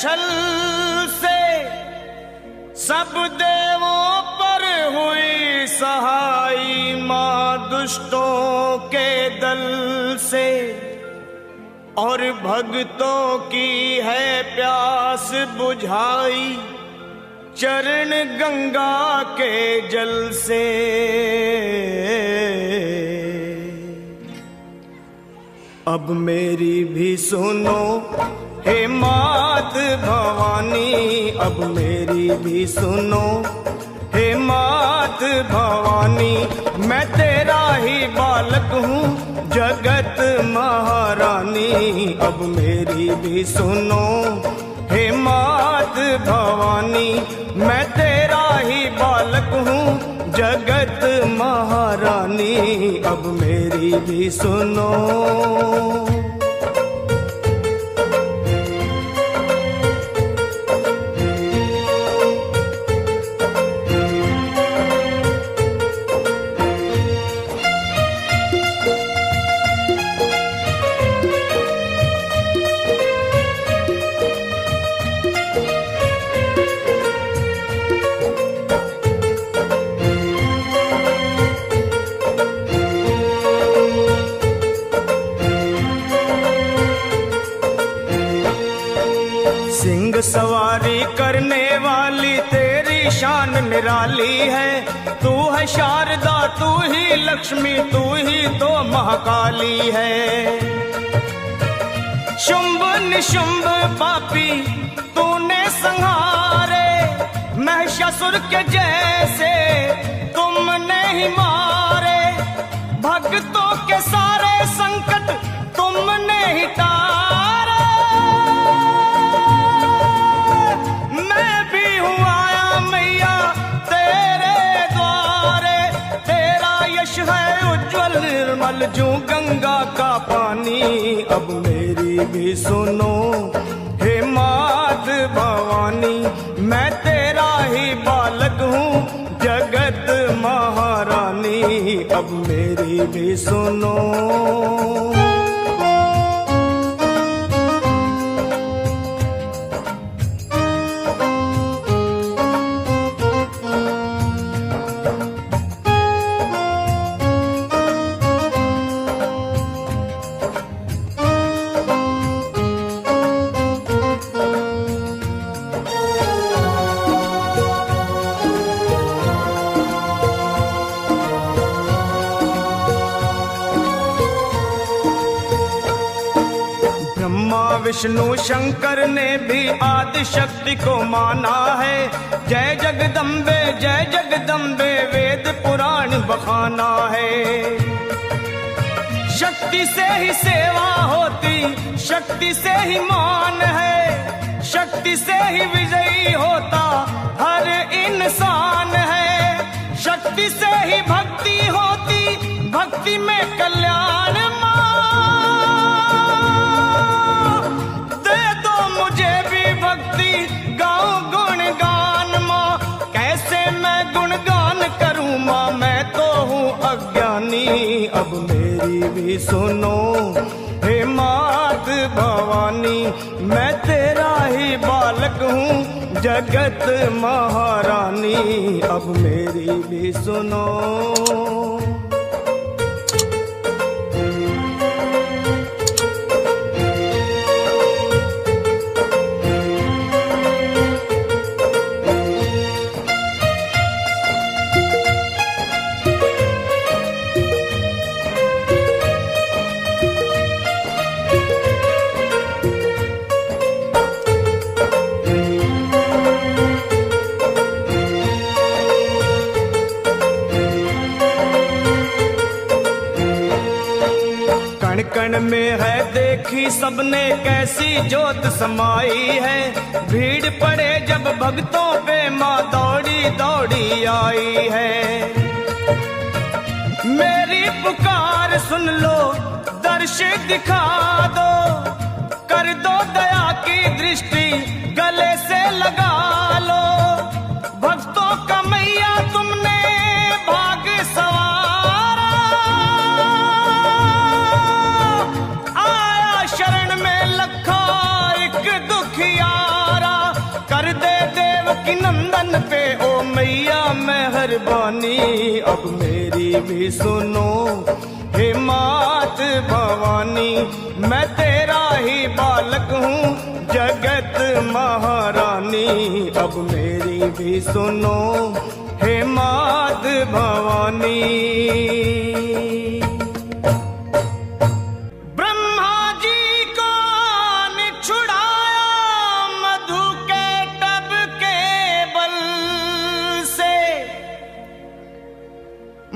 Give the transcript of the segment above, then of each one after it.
छल से सब देवों पर हुई सहाई, माँ दुष्टों के दल से और भक्तों की है प्यास बुझाई, चरण गंगा के जल से। अब मेरी भी सुनो हे मात भवानी, अब मेरी भी सुनो हे मात भवानी, मैं तेरा ही बालक हूँ जगत महारानी। अब मेरी भी सुनो हे मात भवानी, मैं तेरा ही बालक हूँ जगत महारानी। अब मेरी भी सुनो। सिंह सवारी करने वाली तेरी शान निराली है, तू है शारदा तू ही लक्ष्मी तू ही तो महाकाली है। शुंभ निशुंभ पापी तूने संहारे, महिषासुर के जैसे तुमने ही मारे, भक्तों के सारे संकट तुमने ही तारे। मैं भी हूँ आया मैया तेरे द्वारे, तेरा यश है उज्जवल निर्मल जो गंगा का पानी। अब मेरी भी सुनो हे मात भवानी, मैं तेरा ही बालक हूँ जगत महारानी। अब मेरी भी सुनो। विष्णु शंकर ने भी आदि शक्ति को माना है, जय जगदम्बे वेद पुराण बखाना है। शक्ति से ही सेवा होती, शक्ति से ही मान है, शक्ति से ही विजयी होता हर इंसान है। शक्ति से ही भक्ति होती, भक्ति में कल्याण। अब मेरी भी सुनो हे मात भवानी, मैं तेरा ही बालक हूँ जगत महारानी। अब मेरी भी सुनो। कण में है देखी सबने कैसी ज्योत समाई है, भीड़ पड़े जब भक्तों पे माँ दौड़ी दौड़ी आई है। मेरी पुकार सुन लो दर्श दिखा दो, कर दो दया की दृष्टि गले से लगा लो। भक्तों का मैया तुमने भाग सवारा, आया शरण में लखा एक दुखियारा। मेहरबानी अब मेरी भी सुनो हे मात भवानी। मैं तेरा ही बालक हूँ जगत महारानी अब मेरी भी सुनो हे मात भवानी। ब्रह्मा जी को निछुड़ाया मधु के टब के बल से,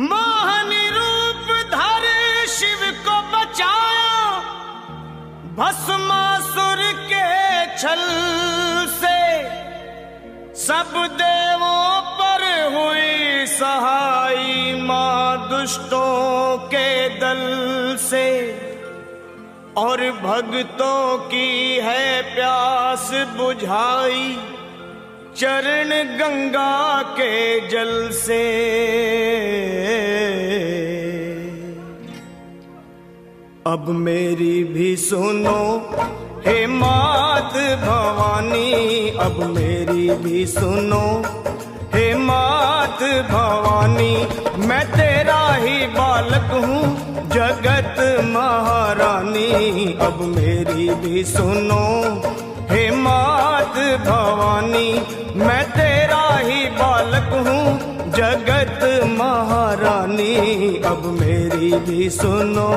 मोहनी रूप धर शिव को बचाया भस्मासुर के छल से। सब देवों पर हुई सहाई मां दुष्टों के दल से, और भक्तों की है प्यास बुझाई चरण गंगा के जल से। अब मेरी भी सुनो हे मात भवानी अब मेरी भी सुनो हे मात भवानी। मैं तेरा ही बालक हूँ जगत महारानी अब मेरी भी सुनो हे मात भवानी। मैं तेरा ही बालक हूँ जगत महारानी अब मेरी भी सुनो।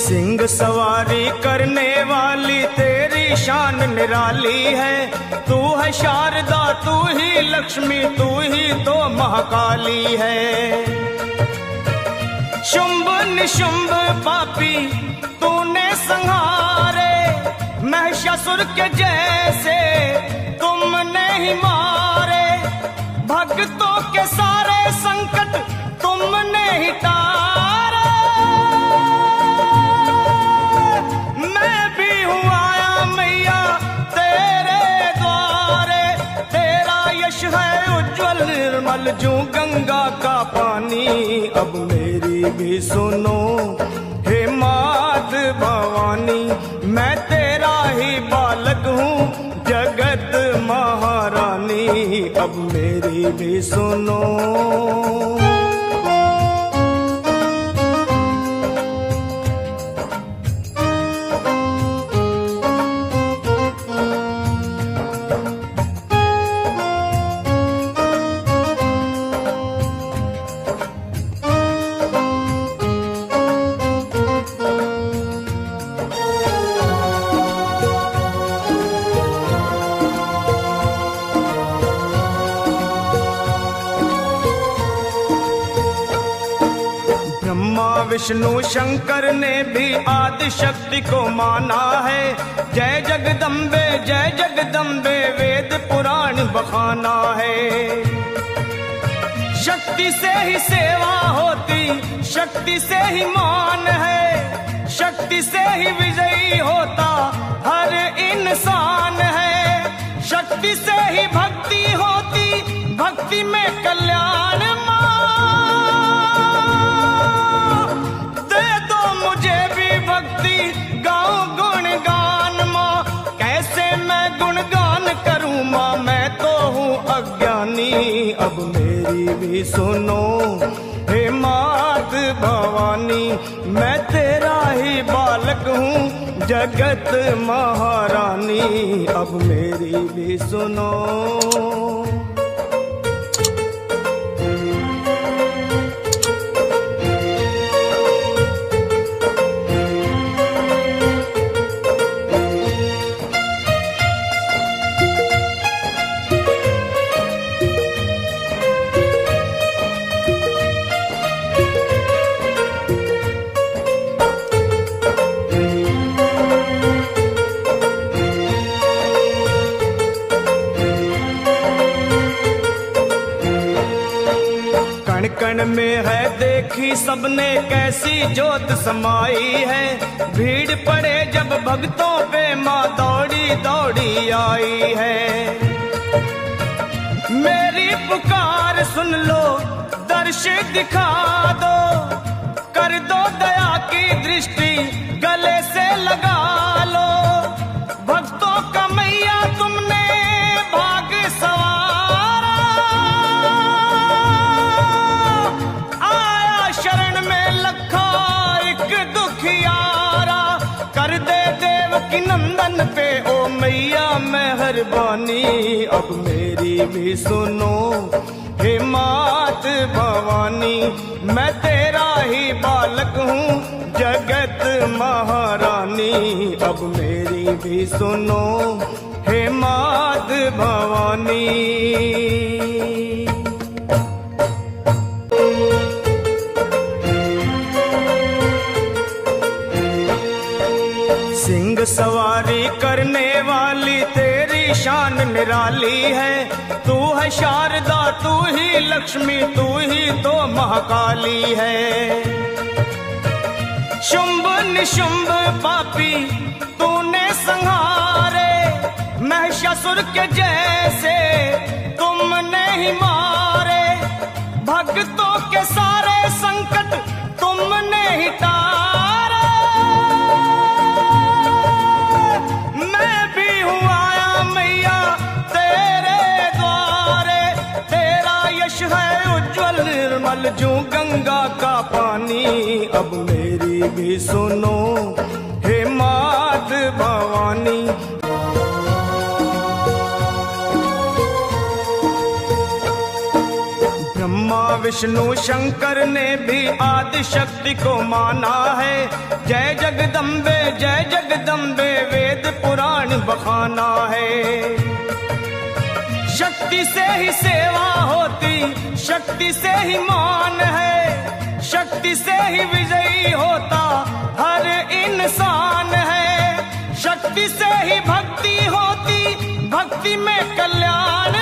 सिंह सवारी करने वाली तेरी शान निराली है। तू है शारदा तू ही लक्ष्मी तू ही तो महाकाली है। शुंभ निशुंभ पापी तूने संहारे, महिषासुर के जैसे तुमने ही मारे। भक्तों के सारे संकट तुमने ही तारे। निर्मल जो गंगा का पानी अब मेरी भी सुनो हे मात भवानी। मैं तेरा ही बालक हूँ जगत महारानी अब मेरी भी सुनो। विष्णु शंकर ने भी आदि शक्ति को माना है। जय जगदम्बे वेद पुराण बखाना है। शक्ति से ही सेवा होती शक्ति से ही मान है। शक्ति से ही विजयी होता हर इंसान है। शक्ति से ही भक्ति होती भक्ति में कल्याण। मुझे भी भक्ति गाऊं गुणगान माँ, कैसे मैं गुणगान करूं माँ, मैं तो हूँ अज्ञानी अब मेरी भी सुनो हे मात भवानी। मैं तेरा ही बालक हूँ जगत महारानी अब मेरी भी सुनो। में है देखी सबने कैसी जोत समाई है। भीड़ पड़े जब भक्तों पे माँ दौड़ी दौड़ी आई है। मेरी पुकार सुन लो, दर्श दिखा दो, कर दो दया की दृष्टि, गले से लगा लो। भक्तों का मैया तुमने भाग सवारा, आया शरण में लखा एक दुखियारा। कर दे देवकी नंदन पे ओ मैया मेहरबानी, अब मेरी भी सुनो हे मात भवानी। मैं तेरा ही बालक हूँ जगत महारानी, अब मेरी भी सुनो हे मात भवानी। सिंह सवारी करने वाली तेरी शान निराली है। तू है शारदा, तू ही लक्ष्मी, तू ही तो महाकाली है। शुंभ निशुंभ पापी तूने संहारे, महिषासुर के जैसे तुमने ही मारे। भक्तों के सारे संकट तुमने ही तारे। मैं भी हूँ आया मैया तेरे द्वारे, तेरा यश है उज्जवल निर्मल जू गंगा का पानी। अब मेरी भी सुनो हे मात भवानी। ब्रह्मा विष्णु शंकर ने भी आदि शक्ति को माना है। जय जगदम्बे वेद पुराण बखाना है। शक्ति से ही सेवा होती, शक्ति से ही मान है। शक्ति से ही विजयी होता हर इंसान है। शक्ति से ही भक्ति होती, भक्ति में कल्याण।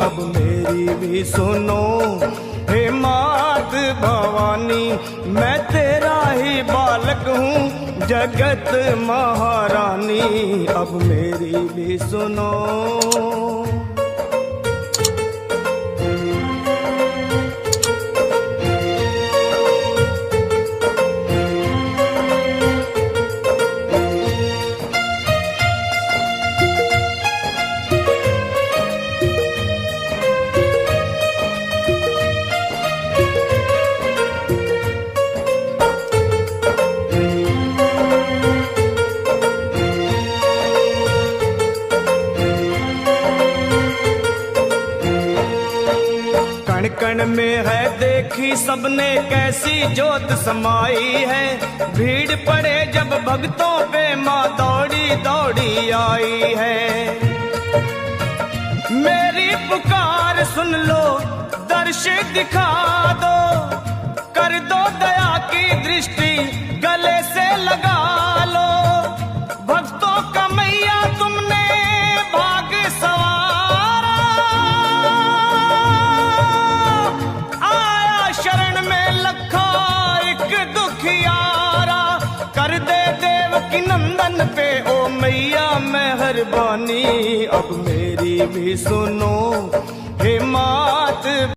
अब मेरी भी सुनो हे मात भवानी। मैं तेरा ही बालक हूँ जगत महारानी, अब मेरी भी सुनो। कण कण में है देखी सबने कैसी जोत समाई है। भीड़ पड़े जब भक्तों पे माँ दौड़ी दौड़ी आई है। मेरी पुकार सुन लो, दर्श दिखा दो, कर दो दया की दृष्टि, गले से लगा लो। भक्तों का मैया तुमने भाग सवारा, आया शरण में लखा एक दुखियारा। कर दे देवकी नंदन पे ओ मैया मेहरबानी, अब मेरी भी सुनो हे मात।